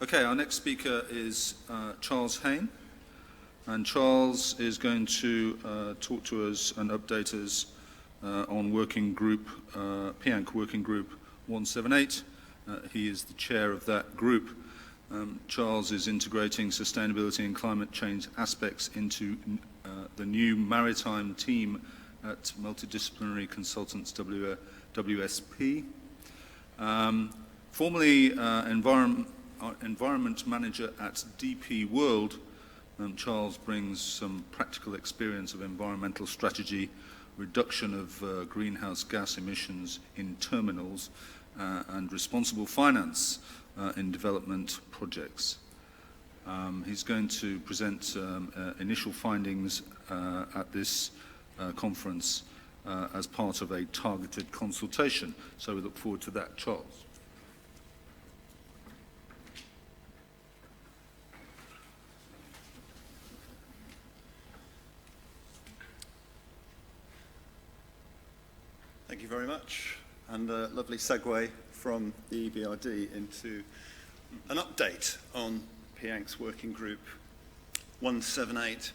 Okay, our next speaker is Charles Haine, and Charles is going to talk to us and update us on working group, PIANC working group 178. He is the chair of that group. Charles is integrating sustainability and climate change aspects into the new maritime team at Multidisciplinary Consultants WSP. Formerly environment manager at DP World, Charles brings some practical experience of environmental strategy, reduction of greenhouse gas emissions in terminals, and responsible finance in development projects. He's going to present initial findings at this conference as part of a targeted consultation. So we look forward to that. Charles. Thank you very much, and a lovely segue from the EBRD into an update on PIANC's working group 178.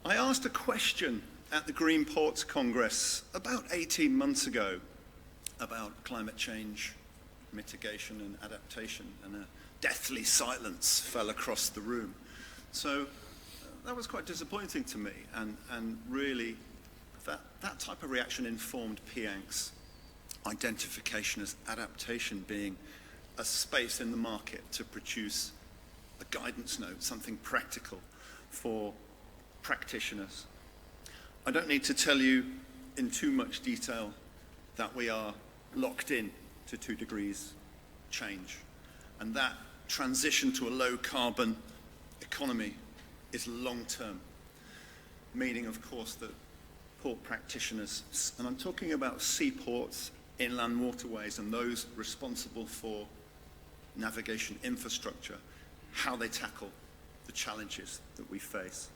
I asked a question at the Green Ports Congress about 18 months ago about climate change mitigation and adaptation, and a deathly silence fell across the room. So that was quite disappointing to me, and really that type of reaction informed PIANC's identification as adaptation being a space in the market to produce a guidance note, something practical for practitioners. I don't need to tell you in too much detail that we are locked in to 2 degrees change, and that transition to a low carbon economy is long term, meaning of course that port practitioners, and I'm talking about seaports, inland waterways, and those responsible for navigation infrastructure, how they tackle the challenges that we face.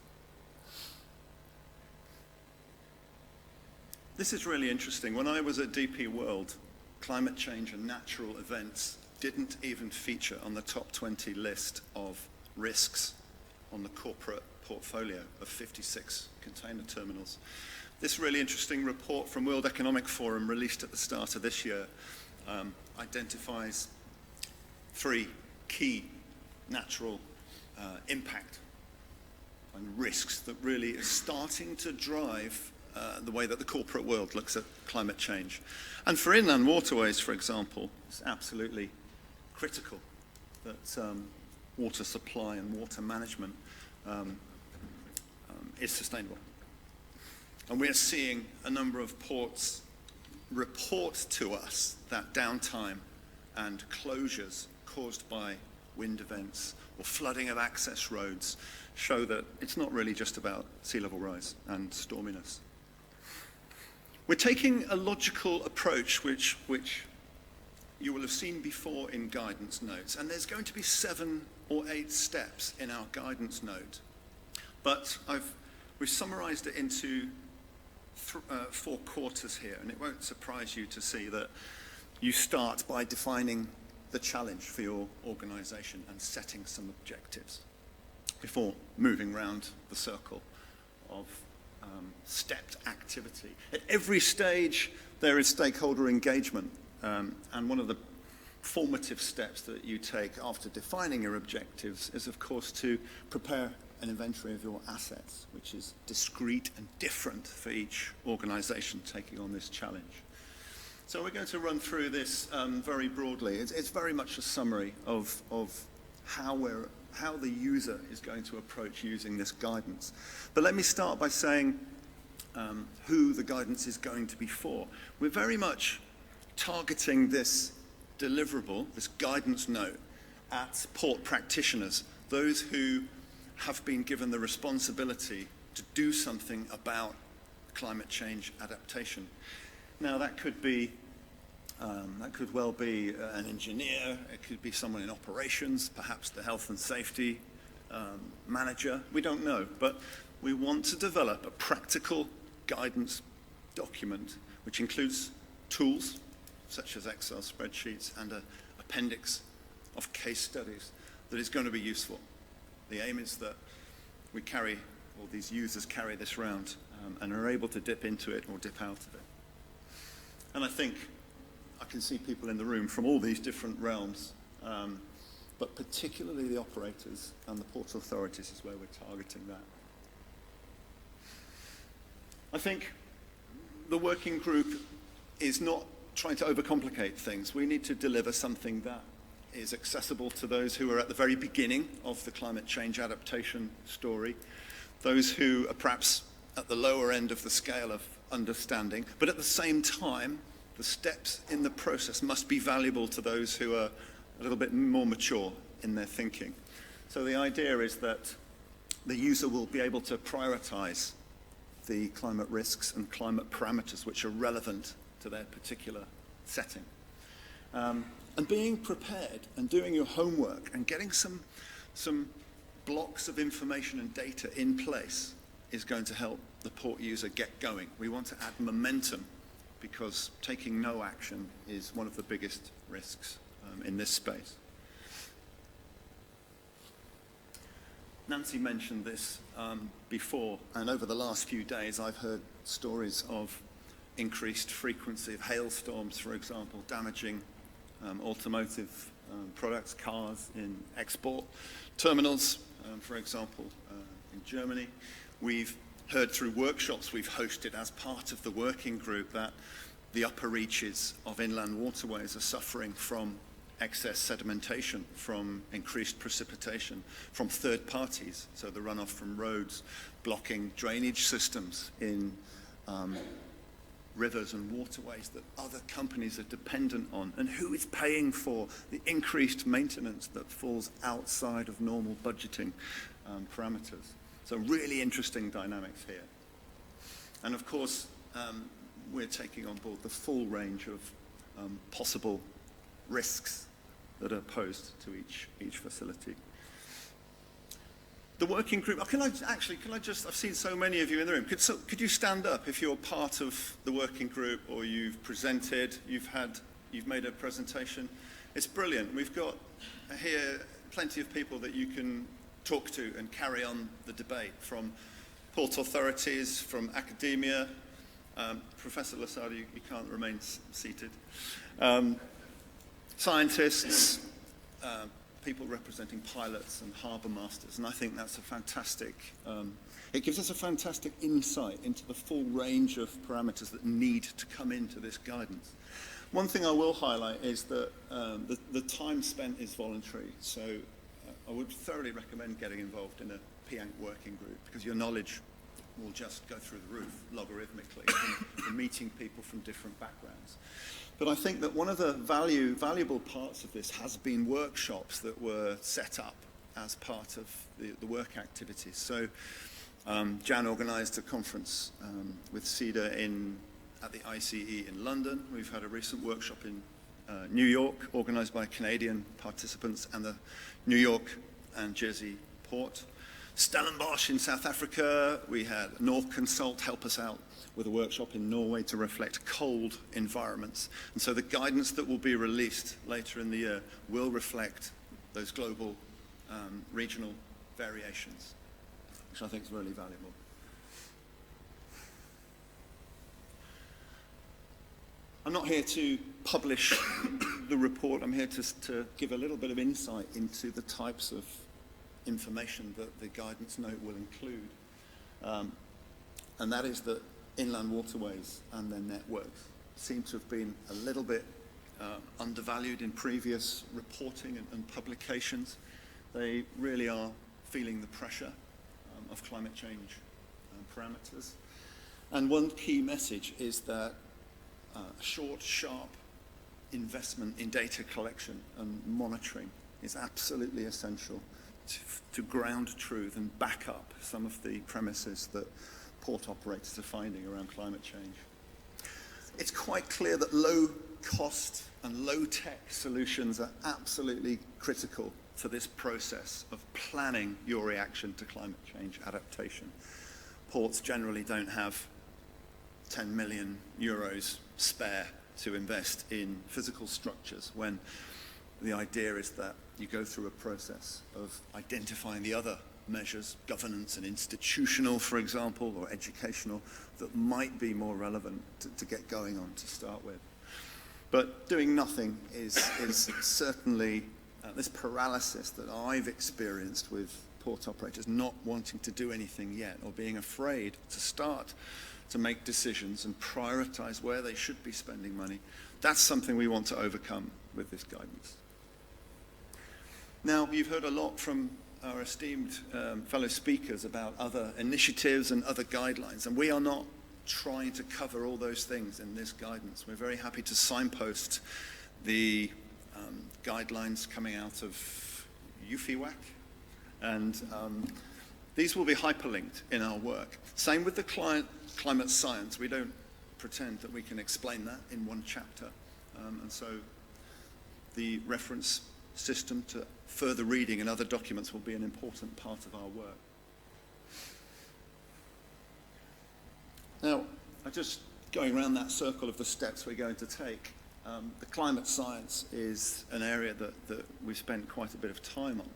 This is really interesting. When I was at DP World, climate change and natural events didn't even feature on the top 20 list of risks on the corporate portfolio of 56 container terminals. This really interesting report from World Economic Forum, released at the start of this year, identifies 3 key natural impact and risks that really are starting to drive the way that the corporate world looks at climate change. And for inland waterways, for example, it's absolutely critical that water supply and water management is sustainable. And we're seeing a number of ports report to us that downtime and closures caused by wind events or flooding of access roads show that it's not really just about sea level rise and storminess. We're taking a logical approach which you will have seen before in guidance notes, and there's going to be 7 or 8 steps in our guidance note. But we've summarized it into 4 quarters here, and it won't surprise you to see that you start by defining the challenge for your organization and setting some objectives before moving round the circle of stepped activity. At every stage there is stakeholder engagement, and one of the formative steps that you take after defining your objectives is of course to prepare an inventory of your assets, which is discrete and different for each organization taking on this challenge. So we're going to run through this very broadly. It's very much a summary of how the user is going to approach using this guidance. But let me start by saying who the guidance is going to be for. We're very much targeting this deliverable, this guidance note, at port practitioners, those who have been given the responsibility to do something about climate change adaptation. Now that could well be an engineer, it could be someone in operations, perhaps the health and safety manager, we don't know. But we want to develop a practical guidance document which includes tools such as Excel spreadsheets and an appendix of case studies that is going to be useful. The aim is that we carry, or these users carry this around and are able to dip into it or dip out of it. And I think I can see people in the room from all these different realms, but particularly the operators and the port authorities is where we're targeting that. I think the working group is not trying to overcomplicate things. We need to deliver something that is accessible to those who are at the very beginning of the climate change adaptation story, those who are perhaps at the lower end of the scale of understanding, but at the same time, the steps in the process must be valuable to those who are a little bit more mature in their thinking. So the idea is that the user will be able to prioritize the climate risks and climate parameters which are relevant to their particular setting. And being prepared and doing your homework and getting some blocks of information and data in place is going to help the port user get going. We want to add momentum because taking no action is one of the biggest risks in this space. Nancy mentioned this before, and over the last few days I've heard stories of increased frequency of hailstorms, for example, damaging automotive products, cars in export terminals, for example, in Germany. We've heard through workshops we've hosted as part of the working group that the upper reaches of inland waterways are suffering from excess sedimentation, from increased precipitation, from third parties, so the runoff from roads, blocking drainage systems in rivers and waterways that other companies are dependent on, and who is paying for the increased maintenance that falls outside of normal budgeting parameters. So really interesting dynamics here. And of course, we're taking on board the full range of possible risks that are posed to each facility. The working group, I've seen so many of you in the room. Could you stand up if you're part of the working group or you've presented, you've made a presentation? It's brilliant. We've got here plenty of people that you can talk to and carry on the debate, from port authorities, from academia. Professor Lasada, you can't remain seated. Scientists, people representing pilots and harbour masters, and I think that's a fantastic, it gives us a fantastic insight into the full range of parameters that need to come into this guidance. One thing I will highlight is that the time spent is voluntary, so I would thoroughly recommend getting involved in a PIANC working group, because your knowledge will just go through the roof logarithmically from meeting people from different backgrounds. But I think that one of the valuable parts of this has been workshops that were set up as part of the work activities. So Jan organised a conference with CEDA at the ICE in London. We've had a recent workshop in New York, organised by Canadian participants and the New York and Jersey port. Stellenbosch in South Africa, we had North Consult help us out with a workshop in Norway to reflect cold environments. And so the guidance that will be released later in the year will reflect those global regional variations, which I think is really valuable. I'm not here to publish the report. I'm here to give a little bit of insight into the types of information that the guidance note will include. And that is that inland waterways and their networks seem to have been a little bit undervalued in previous reporting and publications. They really are feeling the pressure of climate change parameters. And one key message is that short, sharp investment in data collection and monitoring is absolutely essential to ground truth and back up some of the premises that port operators are finding around climate change. It's quite clear that low cost and low tech solutions are absolutely critical to this process of planning your reaction to climate change adaptation. Ports generally don't have 10 million euros spare to invest in physical structures when the idea is that you go through a process of identifying the other measures, governance and institutional, for example, or educational, that might be more relevant to get going on to start with. But doing nothing is certainly this paralysis that I've experienced with port operators not wanting to do anything yet, or being afraid to start to make decisions and prioritize where they should be spending money. That's something we want to overcome with this guidance. Now, you've heard a lot from our esteemed fellow speakers about other initiatives and other guidelines, and we are not trying to cover all those things in this guidance. We're very happy to signpost the guidelines coming out of UFIWAC, and these will be hyperlinked in our work. Same with the climate science. We don't pretend that we can explain that in one chapter, and so the reference system to further reading and other documents will be an important part of our work. Now, I'm just going around that circle of the steps we're going to take. The climate science is an area that we've spent quite a bit of time on,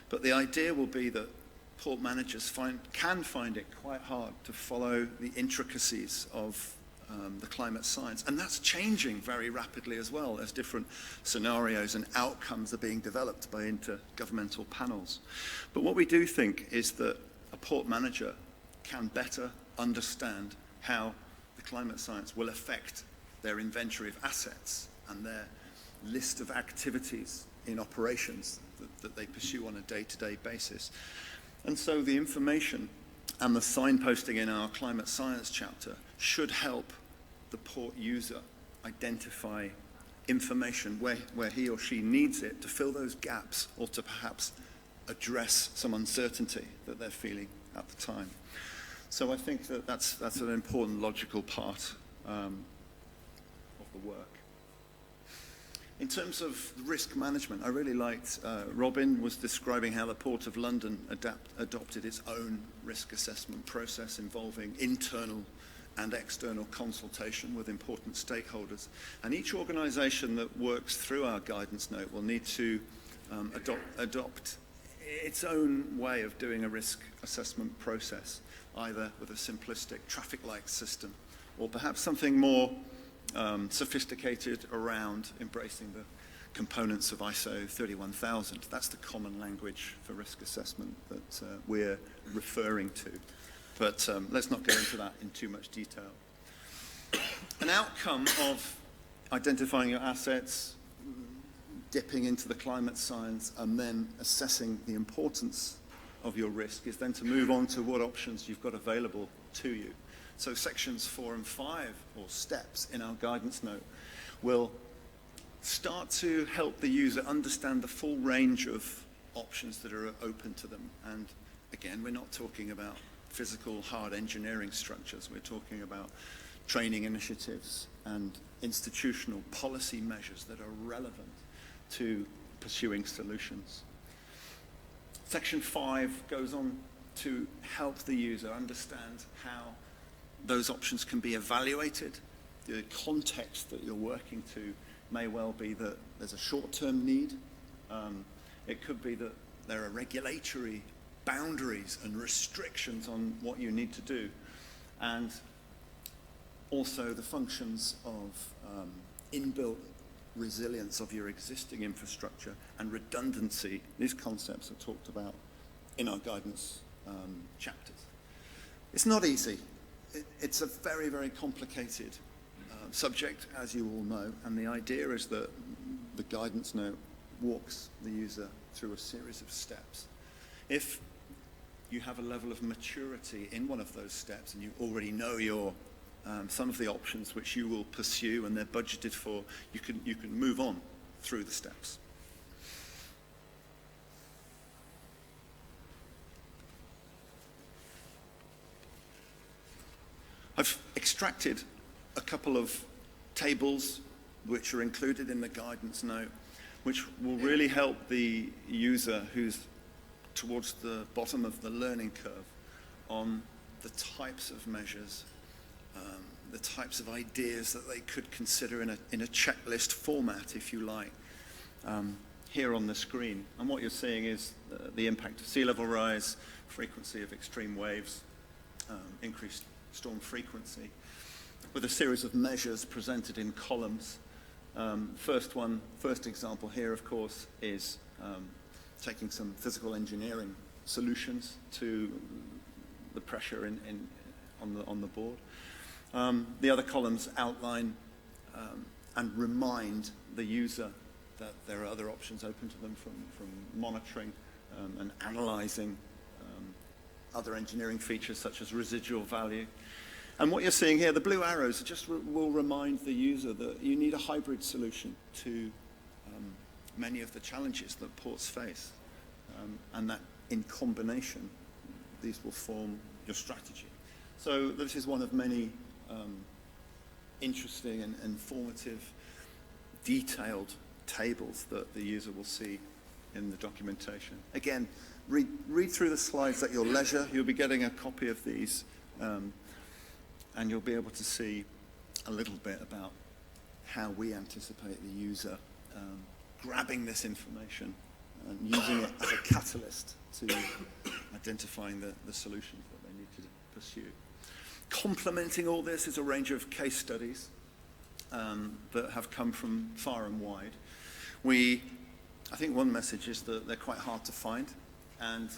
but the idea will be that port managers can find it quite hard to follow the intricacies of the climate science, and that's changing very rapidly as well as different scenarios and outcomes are being developed by intergovernmental panels. But what we do think is that a port manager can better understand how the climate science will affect their inventory of assets and their list of activities in operations that they pursue on a day-to-day basis. And so the information and the signposting in our climate science chapter should help the port user identify information where he or she needs it to fill those gaps, or to perhaps address some uncertainty that they're feeling at the time. So I think that's an important logical part of the work. In terms of risk management, I really liked Robin was describing how the Port of London adopted its own risk assessment process involving internal and external consultation with important stakeholders. And each organisation that works through our guidance note will need to adopt its own way of doing a risk assessment process, either with a simplistic traffic light system or perhaps something more sophisticated around embracing the components of ISO 31000. That's the common language for risk assessment that we're referring to. But let's not go into that in too much detail. An outcome of identifying your assets, dipping into the climate science, and then assessing the importance of your risk is then to move on to what options you've got available to you. So sections 4 and 5, or steps in our guidance note, will start to help the user understand the full range of options that are open to them. And again, we're not talking about physical hard engineering structures. We're talking about training initiatives and institutional policy measures that are relevant to pursuing solutions. Section 5 goes on to help the user understand how those options can be evaluated. The context that you're working to may well be that there's a short-term need. It could be that there are regulatory boundaries and restrictions on what you need to do. And also the functions of inbuilt resilience of your existing infrastructure and redundancy. These concepts are talked about in our guidance chapters. It's not easy. It's a very, very complicated subject, as you all know, and the idea is that the guidance note walks the user through a series of steps. If you have a level of maturity in one of those steps and you already know your some of the options which you will pursue and they're budgeted for, you can move on through the steps. I've extracted a couple of tables which are included in the guidance note, which will really help the user who's towards the bottom of the learning curve on the types of measures, the types of ideas that they could consider in a checklist format, if you like. here on the screen. And what you're seeing is the impact of sea level rise, frequency of extreme waves, increased storm frequency, with a series of measures presented in columns. First example here, of course, is taking some physical engineering solutions to the pressure on the board. The other columns outline and remind the user that there are other options open to them, from monitoring and analyzing other engineering features such as residual value. And what you're seeing here, the blue arrows, just will remind the user that you need a hybrid solution to many of the challenges that ports face, and that in combination, these will form your strategy. So this is one of many interesting and informative, detailed tables that the user will see in the documentation. Again, read through the slides at your leisure. You'll be getting a copy of these, and you'll be able to see a little bit about how we anticipate the user grabbing this information and using it as a catalyst to identifying the solutions that they need to pursue. Complementing all this is a range of case studies that have come from far and wide. I think one message is that they're quite hard to find, and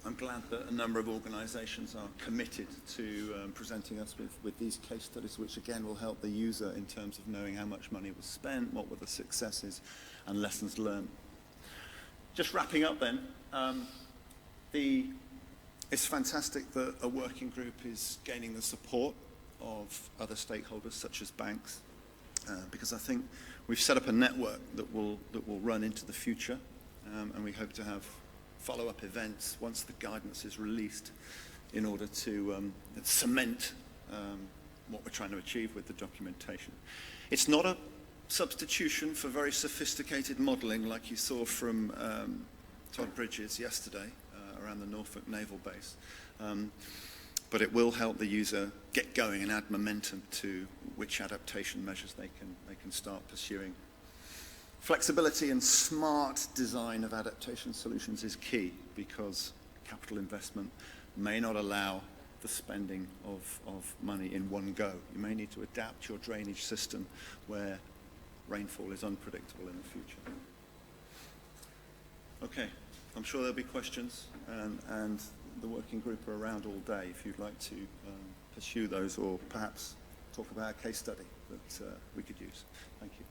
I'm glad that a number of organizations are committed to presenting us with these case studies, which again will help the user in terms of knowing how much money was spent, what were the successes and lessons learned. Just wrapping up then, it's fantastic that a working group is gaining the support of other stakeholders such as banks, because I think we've set up a network that will run into the future, and we hope to have follow-up events once the guidance is released in order to cement what we're trying to achieve with the documentation. It's not a substitution for very sophisticated modeling like you saw from Todd Bridges yesterday around the Norfolk Naval Base, but it will help the user get going and add momentum to which adaptation measures they can start pursuing. Flexibility and smart design of adaptation solutions is key, because capital investment may not allow the spending of money in one go. You may need to adapt your drainage system where rainfall is unpredictable in the future. Okay, I'm sure there'll be questions, and the working group are around all day if you'd like to pursue those, or perhaps talk about a case study that we could use. Thank you.